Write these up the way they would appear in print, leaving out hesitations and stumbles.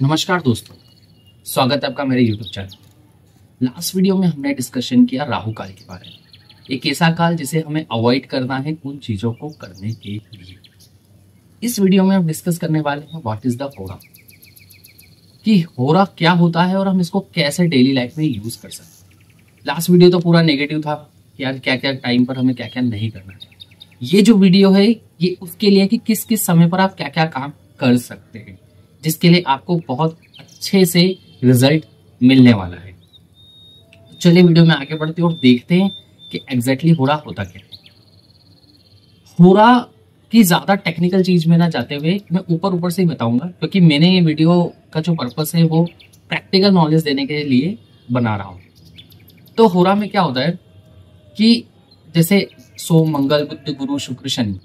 नमस्कार दोस्तों, स्वागत है आपका मेरे YouTube चैनल। लास्ट वीडियो में हमने डिस्कशन किया राहु काल के बारे में। एक ऐसा काल जिसे हमें अवॉइड करना है उन चीजों को करने के लिए। इस वीडियो में हम डिस्कस करने वाले हैं व्हाट इज द होरा, कि होरा क्या होता है और हम इसको कैसे डेली लाइफ में यूज कर सकते हैं। लास्ट वीडियो तो पूरा नेगेटिव था कि यार क्या क्या टाइम पर हमें क्या क्या नहीं करना है। ये जो वीडियो है ये उसके लिए कि किस किस समय पर आप क्या क्या काम कर सकते हैं, जिसके लिए आपको बहुत अच्छे से रिजल्ट मिलने वाला है। चलिए वीडियो में आगे बढ़ते हैं और देखते हैं कि एग्जैक्टली होरा होता क्या है। होरा की ज्यादा टेक्निकल चीज में ना जाते हुए मैं ऊपर ऊपर से ही बताऊंगा, क्योंकि मैंने ये वीडियो का जो पर्पस है वो प्रैक्टिकल नॉलेज देने के लिए बना रहा हूँ। तो होरा में क्या होता है कि जैसे सोम, मंगल, बुध, गुरु, शुक्र, शनि,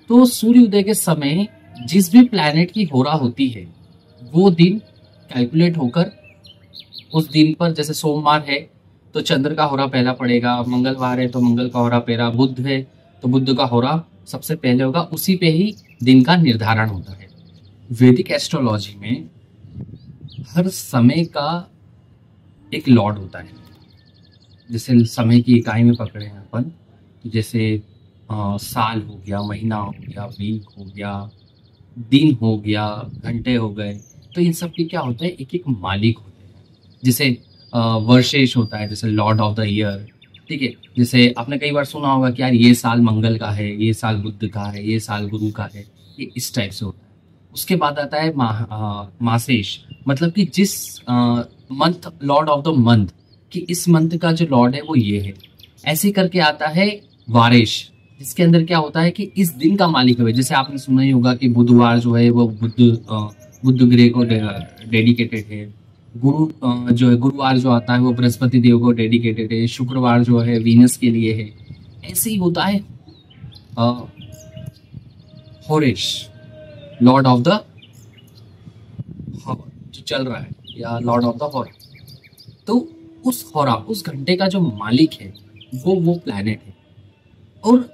तो सूर्य उदय के समय जिस भी प्लैनेट की होरा होती है वो दिन कैलकुलेट होकर उस दिन पर, जैसे सोमवार है तो चंद्र का होरा पहला पड़ेगा, मंगलवार है तो मंगल का होरा पहला, बुध है तो बुध का होरा सबसे पहले होगा, उसी पे ही दिन का निर्धारण होता है। वैदिक एस्ट्रोलॉजी में हर समय का एक लॉर्ड होता है। जैसे समय की इकाई में पकड़े हैं अपन, जैसे साल हो गया, महीना हो गया, वीक हो गया, दिन हो गया, घंटे हो गए, तो इन सब के क्या होता है एक एक मालिक होते हैं। जैसे वर्षेश होता है, जैसे लॉर्ड ऑफ द ईयर, ठीक है। जैसे आपने कई बार सुना होगा कि यार ये साल मंगल का है, ये साल बुध का है, ये साल गुरु का है, ये इस टाइप से होता है। उसके बाद आता है मासेश, मतलब कि जिस month, Lord of the month, कि इस मंथ का जो लॉर्ड है वो ये है। ऐसे करके आता है वारेश, जिसके अंदर क्या होता है कि इस दिन का मालिक है। जैसे आपने सुना ही होगा कि बुधवार जो है वो बुध ग्रह को डेडिकेटेड है। गुरु जो है, गुरुवार जो आता है वो बृहस्पति देव को डेडिकेटेड है। शुक्रवार जो है वीनस के लिए है। ऐसे ही होता है होरेश, लॉर्ड ऑफ द जो चल रहा है, या लॉर्ड ऑफ द होरा। तो उस होरा, उस घंटे का जो मालिक है वो प्लैनेट है। और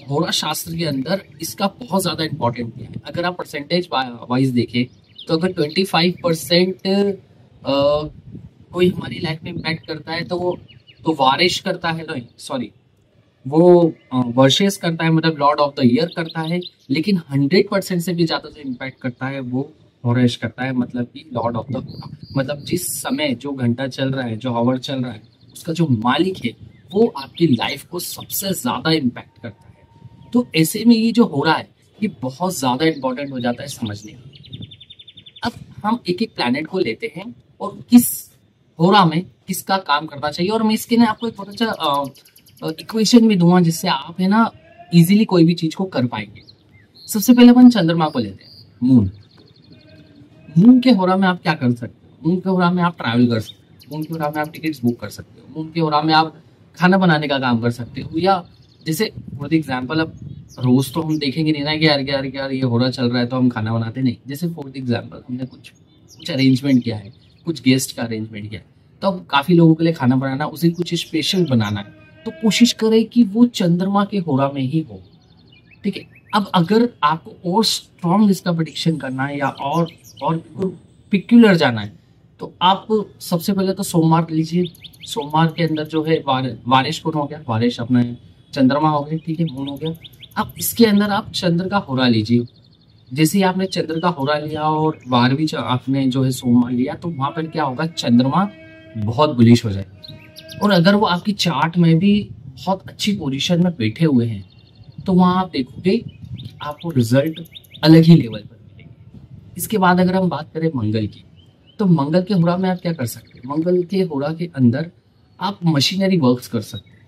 होरा शास्त्र के अंदर इसका बहुत ज़्यादा इम्पोर्टेंट है। अगर आप परसेंटेज वाइज देखें तो अगर 25% कोई हमारी लाइफ में इम्पैक्ट करता है तो वो तो वारिश करता है, नहीं सॉरी, वो वर्षेस करता है, मतलब लॉर्ड ऑफ द ईयर करता है। लेकिन 100% से भी ज़्यादा जो इम्पैक्ट करता है वो होरेश करता है, मतलब कि लॉर्ड ऑफ द होरा। मतलब जिस समय जो घंटा चल रहा है, जो आवर चल रहा है, उसका जो मालिक है वो आपकी लाइफ को सबसे ज्यादा इम्पैक्ट करता है। तो ऐसे में ये जो हो रहा है ये बहुत ज्यादा इंपॉर्टेंट हो जाता है समझने का। अब हम एक एक प्लैनेट को लेते हैं और किस होरा में किसका काम करना चाहिए, और मैं इसके लिए आपको एक बहुत अच्छा इक्वेशन भी दूंगा जिससे आप है ना इजीली कोई भी चीज को कर पाएंगे। सबसे पहले अपन चंद्रमा को लेते हैं, मून। मून के होरा में आप क्या कर सकते हो? मून के होरा में आप ट्रैवल कर सकते हो, मून के होरा में आप टिकट्स बुक कर सकते हो, मून के होरा में आप खाना बनाने का काम कर सकते हो। या जैसे फॉर एग्जाम्पल, अब रोज तो हम देखेंगे नहीं ना कि यार ये हो रहा चल रहा है तो हम खाना बनाते नहीं। जैसे फॉर एग्जाम्पल हमने कुछ अरेंजमेंट किया है, कुछ गेस्ट का अरेंजमेंट किया है, तो अब काफी लोगों के लिए खाना बनाना, उसे कुछ स्पेशल बनाना है, तो कोशिश करें कि वो चंद्रमा के होरा में ही हो, ठीक है। अब अगर आपको और स्ट्रॉन्ग इसका प्रेडिक्शन करना है या और पिक्यूलर जाना है तो आप सबसे पहले तो सोमवार लीजिए। सोमवार के अंदर जो है वारिश कौन हो गया, वारिश अपने चंद्रमा हो गए, ठीक है, मून हो गया। अब इसके अंदर आप चंद्र का होरा लीजिए। जैसे ही आपने चंद्र का होरा लिया और वार भी आपने जो है सोमवार लिया, तो वहां पर क्या होगा, चंद्रमा बहुत बुलिश हो जाएगा। और अगर वो आपकी चार्ट में भी बहुत अच्छी पोजीशन में बैठे हुए हैं तो वहां आप देखोगे आपको रिजल्ट अलग ही लेवल पर मिलेंगे। इसके बाद अगर हम बात करें मंगल की, तो मंगल के होरा में आप क्या कर सकते हैं? मंगल के होरा के अंदर आप मशीनरी वर्क्स कर सकते हैं,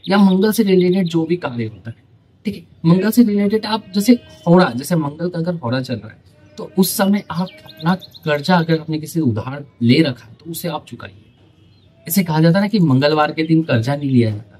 या मंगल से रिलेटेड जो भी कार्य होता है, ठीक है। मंगल से रिलेटेड आप जैसे होरा, जैसे मंगल का अगर होरा चल रहा है तो उस समय आप अपना कर्जा, अगर आपने किसी उधार ले रखा है तो उसे आप चुकाइए। इसे कहा जाता है ना कि मंगलवार के दिन कर्जा नहीं लिया जाता।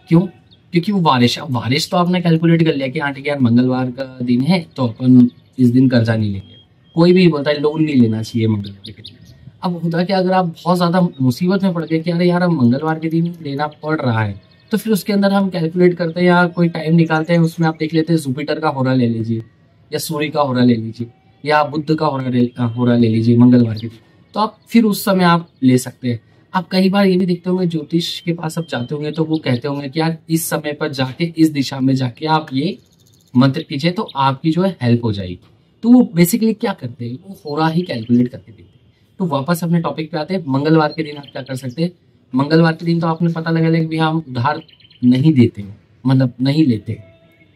क्यों? क्योंकि वो बारिश, अब बारिश तो आपने कैलकुलेट कर लिया कि हाँ ठीक है यार मंगलवार का दिन है तो अपन इस दिन कर्जा नहीं लेंगे। कोई भी बोलता है लोन नहीं लेना चाहिए मंगलवार के दिन। अब होता कि अगर आप बहुत ज्यादा मुसीबत में पड़ गए कि अरे यार हम मंगलवार के दिन लेना पड़ रहा है, तो फिर उसके अंदर हम कैलकुलेट करते हैं या कोई टाइम निकालते हैं, उसमें आप देख लेते हैं जुपिटर का होरा ले लीजिए या सूर्य का होरा ले लीजिए। या बुध का होरा ले लीजिए मंगलवार के दिन, तो आप फिर उस समय आप ले सकते हैं। आप कई बार ये भी देखते होंगे, ज्योतिष के पास आप जाते होंगे तो वो कहते होंगे कि यार इस समय पर जाके इस दिशा में जाके आप ये मंत्र कीजिए तो आपकी जो है हेल्प हो जाएगी। तो वो बेसिकली क्या करते हैं, वो होरा ही कैलकुलेट करके देते हैं। तो वापस अपने टॉपिक पे आते हैं, मंगलवार के दिन आप क्या कर सकते हैं। मंगलवार के दिन तो आपने पता लगा कि हम उधार नहीं देते हैं, मतलब नहीं लेते,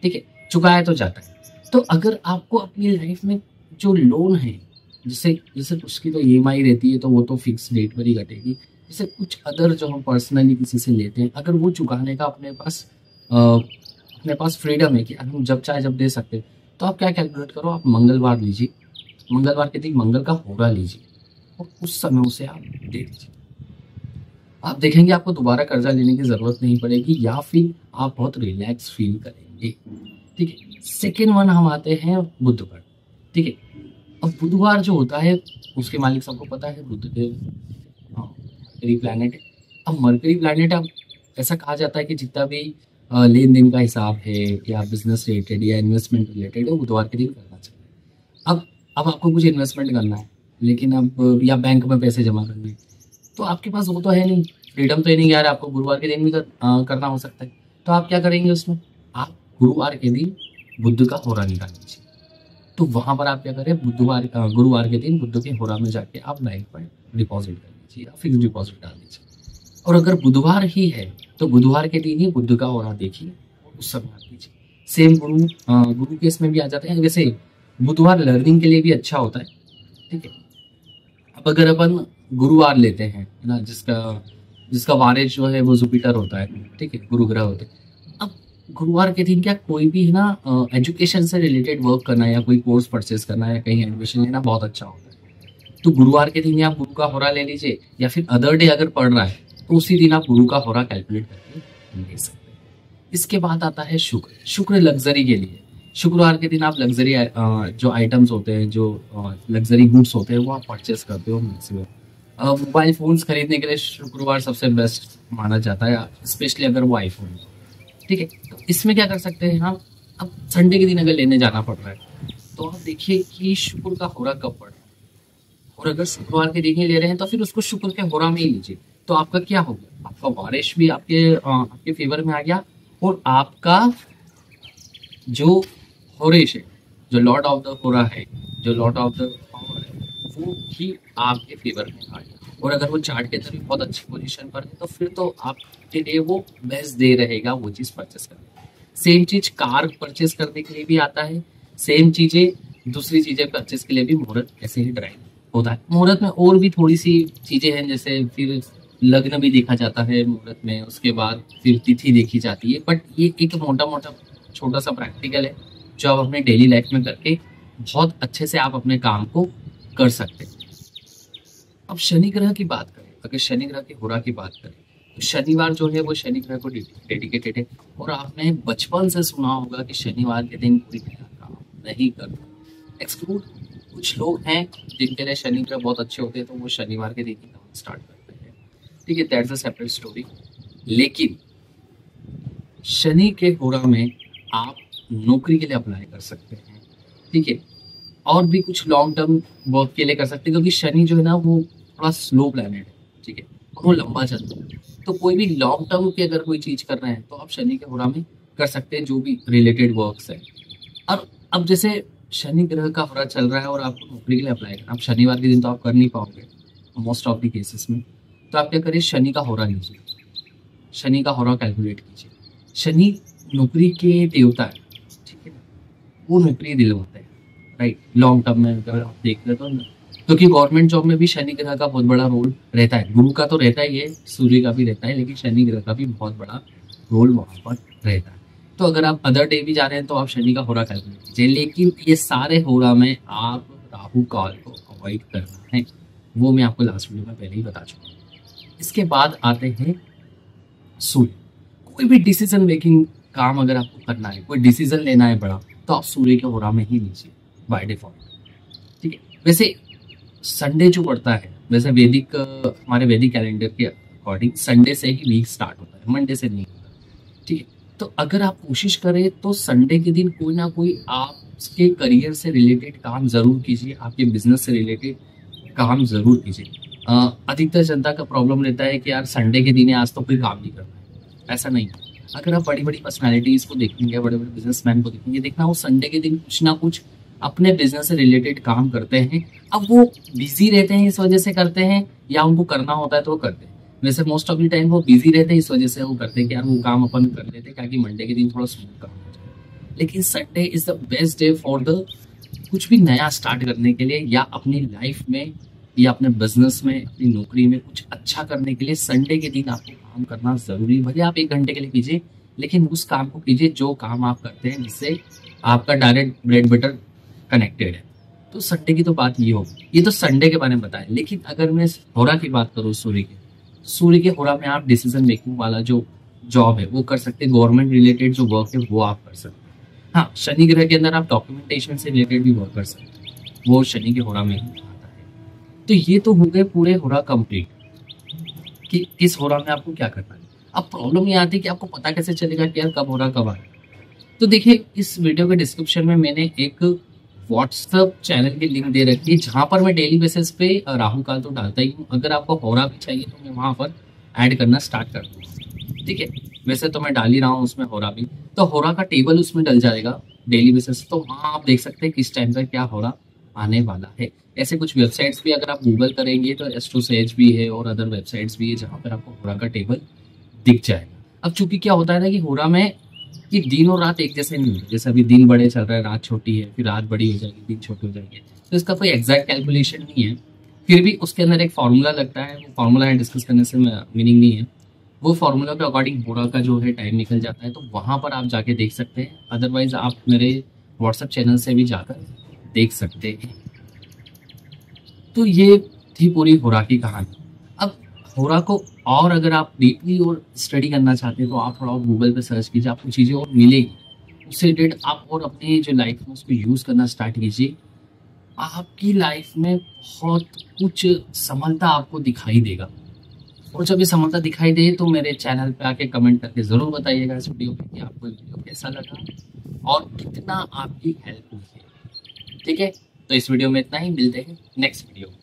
ठीक है, चुकाया तो जाता है। तो अगर आपको अपनी लाइफ में जो लोन है, जैसे जैसे उसकी तो ईएमआई रहती है तो वो तो फिक्स डेट पर ही कटेगी, जैसे कुछ अदर जो हम पर्सनली किसी से लेते हैं, अगर वो चुकाने का अपने पास फ्रीडम है कि हम जब चाहे जब दे सकते हैं, तो आप क्या कैलकुलेट करो, आप मंगलवार लीजिए, मंगलवार के दिन मंगल का होरा लीजिए और उस समय उसे आप दे दीजिए। आप देखेंगे आपको दोबारा कर्जा लेने की जरूरत नहीं पड़ेगी, या फिर आप बहुत रिलैक्स फील करेंगे, ठीक है। सेकेंड वन हम आते हैं बुध पर, ठीक है। अब बुधवार जो होता है उसके मालिक सबको पता है, बुध के मरकरी प्लैनेट है। अब मरकरी प्लैनेट, अब ऐसा कहा जाता है कि जितना भी लेन देन का हिसाब है या बिजनेस रिलेटेड या इन्वेस्टमेंट रिलेटेड है, बुधवार के दिन करना चाहिए। अब आपको कुछ इन्वेस्टमेंट करना है, लेकिन अब या बैंक में पैसे जमा करने हैं, तो आपके पास वो तो है नहीं, फ्रीडम तो है नहीं यार, आपको गुरुवार के दिन भी करना हो सकता है। तो आप क्या करेंगे उसमें, आप गुरुवार के दिन बुध का होरा निकाल लीजिए। तो वहां पर आप क्या करें, गुरुवार के दिन बुध के होरा में जाके आप बैंक पर डिपॉजिट कर लीजिए या फिक्स डिपॉजिट डाल दीजिए। और अगर बुधवार ही है तो बुधवार के दिन ही बुध का होरा देखिए और उस समय आप कीजिए। सेम गुरु केस में भी आ जाते हैं। वैसे बुधवार लर्निंग के लिए भी अच्छा होता है, ठीक है। अब अगर अपन गुरुवार लेते हैं, है ना, जिसका वारिस जो है वो जुपिटर होता है, ठीक है, गुरु ग्रह होते हैं। अब गुरुवार के दिन क्या कोई भी है ना एजुकेशन से रिलेटेड वर्क करना या कोई कोर्स परचेज करना या कहीं एडमिशन लेना बहुत अच्छा होता है। तो गुरुवार के दिन आप गुरु का होरा ले लीजिए, या फिर अदर डे अगर पढ़ रहा है तो उसी दिन आप गुरु का होरा कैलकुलेट करके ले सकते हैं। इसके बाद आता है शुक्र लग्जरी के लिए। शुक्रवार के दिन आप लग्जरी जो आइटम्स होते हैं, जो लग्जरी गुड्स होते हैं, वो आप परचेस करते हो मैक्सिमम। मोबाइल फोन्स खरीदने के लिए शुक्रवार सबसे बेस्ट माना जाता है, स्पेशली अगर वो आईफोन हो, ठीक है। तो इसमें क्या कर सकते हैं हम, अब संडे के दिन अगर लेने जाना पड़ रहा है तो आप देखिए कि शुक्र का होरा कब पड़ रहा है, और अगर शुक्रवार के दिन ही ले रहे हैं तो फिर उसको शुक्र के होरा में ही लीजिए। तो आपका क्या हो गया, आपका वारिश भी आपके फेवर में आ गया, और आपका जो होरेश है, जो लॉर्ड ऑफ द होरा है, जो लॉर्ड ऑफ द पावर है, वो भी आपके फेवर में आ गया। और अगर वो चार्ट के अंदर भी बहुत अच्छी पोजीशन पर है तो फिर तो आपके लिए वो बेस्ट दे रहेगा वो चीज परचेस करने। सेम चीज कार परचेस करने के लिए भी आता है, सेम चीजें दूसरी चीजें परचेस के लिए भी मुहूर्त ऐसे ही ड्राइव होता है। मुहूर्त में और भी थोड़ी सी चीजें हैं, जैसे फिर लग्न भी देखा जाता है मुहूर्त में, उसके बाद फिर तिथि देखी जाती है। बट ये एक मोटा मोटा छोटा सा प्रैक्टिकल है जो आप अपने डेली लाइफ में करके बहुत अच्छे से आप अपने काम को कर सकते हैं। अब शनि ग्रह की बात करें, अगर शनि ग्रह के होरा की बात करें तो शनिवार जो है वो शनि ग्रह को डेडिकेटेड है। और आपने बचपन से सुना होगा कि शनिवार के दिन कोई नया काम नहीं करना, एक्सक्लूड कुछ लोग हैं जिनके लिए शनि ग्रह बहुत अच्छे होते हैं, तो वो शनिवार के दिन ही काम स्टार्ट करते हैं, ठीक है, दैट्स अ सेपरेट स्टोरी। लेकिन शनि के होरा में आप नौकरी के लिए अप्लाई कर सकते हैं, ठीक है, और भी कुछ लॉन्ग टर्म वर्क के लिए कर सकते हैं, क्योंकि शनि जो है ना वो थोड़ा स्लो प्लैनेट है, ठीक है, और वो लंबा चलता है। तो कोई भी लॉन्ग टर्म की अगर कोई चीज कर रहे हैं तो आप शनि के होरा में कर सकते हैं, जो भी रिलेटेड वर्क्स है। और अब जैसे शनि ग्रह का होरा चल रहा है और आपको नौकरी के लिए अप्लाई करना, अब शनिवार के दिन तो आप कर नहीं पाओगे मोस्ट ऑफ द केसेस में, तो आप क्या करिए, शनि का होरा लीजिए, शनि का होरा कैलकुलेट कीजिए। शनि नौकरी के देवता है, ठीक है, वो नौकरी दिलवाता है, राइट, लॉन्ग टर्म में अगर आप देख रहे तो, क्योंकि गवर्नमेंट जॉब में भी शनि ग्रह का बहुत बड़ा रोल रहता है। गुरु का तो रहता ही है, सूर्य का भी रहता है, लेकिन शनि ग्रह का भी बहुत बड़ा रोल वहां पर रहता है। तो अगर आप अदर डे भी जा रहे हैं तो आप शनि का होरा कैलकुलेट कीजिए। लेकिन ये सारे होरा में आप राहु काल को अवॉइड करना है, वो मैं आपको लास्ट वीडियो में पहले ही बता चुका हूँ। इसके बाद आते हैं सूर्य। कोई भी डिसीजन मेकिंग काम अगर आपको करना है, कोई डिसीजन लेना है बड़ा, तो आप सूर्य के होरा में ही लीजिए बाय डिफॉल्ट, ठीक है। वैसे संडे जो पड़ता है, वैसे हमारे वैदिक कैलेंडर के अकॉर्डिंग संडे से ही वीक स्टार्ट होता है, मंडे से नहीं होता, ठीक है। तो अगर आप कोशिश करें तो संडे के दिन कोई ना कोई आप आपके करियर से रिलेटेड काम जरूर कीजिए, आपके बिजनेस से रिलेटेड काम जरूर कीजिए। अधिकतर जनता का प्रॉब्लम रहता है कि यार संडे के दिन है, आज तो कोई काम नहीं करना है। ऐसा नहीं है। अगर आप बड़ी बड़ी पर्सनालिटीज को देखेंगे, बड़े बड़े बिजनेसमैन को देखेंगे, देखना वो संडे के दिन कुछ ना कुछ अपने बिजनेस से रिलेटेड काम करते हैं। अब वो बिजी रहते हैं इस वजह से करते हैं, या उनको करना होता है तो वो करते हैं। वैसे मोस्ट ऑफ द टाइम वो बिजी रहते हैं, इस वजह से वो करते हैं कि यार वो काम अपन कर लेते हैं ताकि मंडे के दिन थोड़ा स्मूथ काम हो जाए। लेकिन Sunday is the best day for the कुछ भी नया स्टार्ट करने के लिए, या अपनी लाइफ में या अपने बिजनेस में, अपनी नौकरी में कुछ अच्छा करने के लिए संडे के दिन आपको काम करना जरूरी है। भले आप 1 घंटे के लिए कीजिए, लेकिन उस काम को कीजिए जो काम आप करते हैं जिससे आपका डायरेक्ट ब्रेड बटर कनेक्टेड है। तो संडे की तो बात ये हो, ये तो संडे के बारे में बताएं। लेकिन अगर मैं होरा की बात करूँ, सूर्य के होरा में आप डिसीजन मेकिंग वाला जो जॉब है वो कर सकते हैं, गवर्नमेंट रिलेटेड जो वर्क है वो आप कर सकते हैं। हाँ, शनि ग्रह के अंदर आप डॉक्यूमेंटेशन से रिलेटेड भी वर्क कर सकते हैं, वो शनि के होरा में ही आता है। तो ये तो हो गए पूरे होरा कंप्लीट कि इस होरा में आपको क्या करना है। अब प्रॉब्लम ये आती है कि आपको पता कैसे चलेगा कि यार कब होरा कब आए। तो देखिए, इस वीडियो के डिस्क्रिप्शन में मैंने एक व्हाट्सएप चैनल की लिंक दे रखी है, जहां पर मैं डेली बेसिस पे राहु काल तो डालता ही हूँ। अगर आपको होरा भी चाहिए तो मैं वहां पर ऐड करना स्टार्ट कर दूँगा। ठीक है, वैसे तो मैं डाल ही रहा हूँ उसमें होरा भी, तो होरा का टेबल उसमें डल जाएगा डेली बेसिस। तो वहाँ आप देख सकते हैं किस टाइम पर क्या होरा आने वाला है। ऐसे कुछ वेबसाइट्स भी अगर आप गूगल करेंगे तो एस्ट्रोसेज भी है और अदर वेबसाइट्स भी है जहाँ पर आपको होरा का टेबल दिख जाएगा। अब चूंकि क्या होता है ना कि होरा में कि दिन और रात एक जैसे नहीं होते। जैसे अभी दिन बड़े चल रहा है, रात छोटी है, फिर रात बड़ी हो जाएगी, दिन छोटे हो जाएंगे। तो इसका कोई एग्जैक्ट कैलकुलेशन नहीं है, फिर भी उसके अंदर एक फार्मूला लगता है। वो फार्मूला डिस्कस करने से मीनिंग नहीं है। वो फार्मूला के अकॉर्डिंग होरा का जो है टाइम निकल जाता है, तो वहां पर आप जाके देख सकते हैं। अदरवाइज आप मेरे व्हाट्सएप चैनल से भी जाकर देख सकते हैं। तो ये थी पूरी होरा की कहानी। अब होरा को और अगर आप डीपली और स्टडी करना चाहते हैं तो आप थोड़ा गूगल पे सर्च कीजिए, आपको चीज़ें और मिलेगी। उससे रिलेटेड आप और अपनी जो लाइफ में उसको यूज़ करना स्टार्ट कीजिए। आपकी लाइफ में बहुत कुछ समलता आपको दिखाई देगा। और जब ये समलता दिखाई दे तो मेरे चैनल पे आके कमेंट करके ज़रूर बताइएगा इस वीडियो पे कि आपको वीडियो कैसा लगा और कितना आपकी हेल्प हुई है। ठीक है, तो इस वीडियो में इतना ही, मिलते हैं नेक्स्ट वीडियो में।